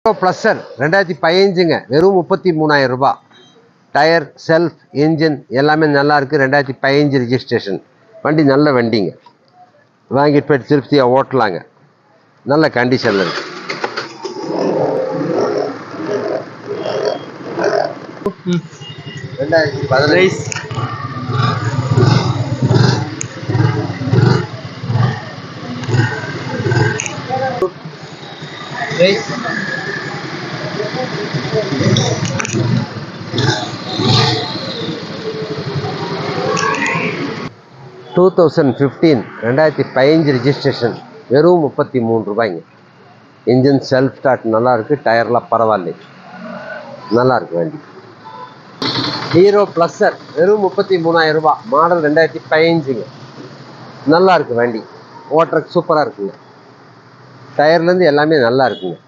Pleasure 2015ங்க, வெறும் 33,000 ரூபாய். Tyre, self, engine எல்லாமே நல்லா இருக்குது. 2015 ரிஜிஸ்ட்ரேஷன் வண்டி. நல்ல வண்டிங்க, வாங்கிட்டு போய்ட்டு திருப்தியாக ஓட்டலாங்க. நல்ல கண்டிஷனில் இருக்கு. $2015 ரிஜிஸ்ட்ரேஷன், வெறும் 33 ரூபாய்ங்க. இன்ஜின் செல்ஃப் ஸ்டார்ட் நல்லா இருக்குது. டயர்லாம் பரவாயில்லை, நல்லா இருக்கு வண்டி. ஹீரோ ப்ளஸர் வெறும் 33,000 ரூபாய். மாடல் 2015ங்க. நல்லா இருக்குது வண்டி, ஓட்டுறதுக்கு சூப்பராக இருக்குங்க. டயர்லேருந்து எல்லாமே நல்லா இருக்குங்க.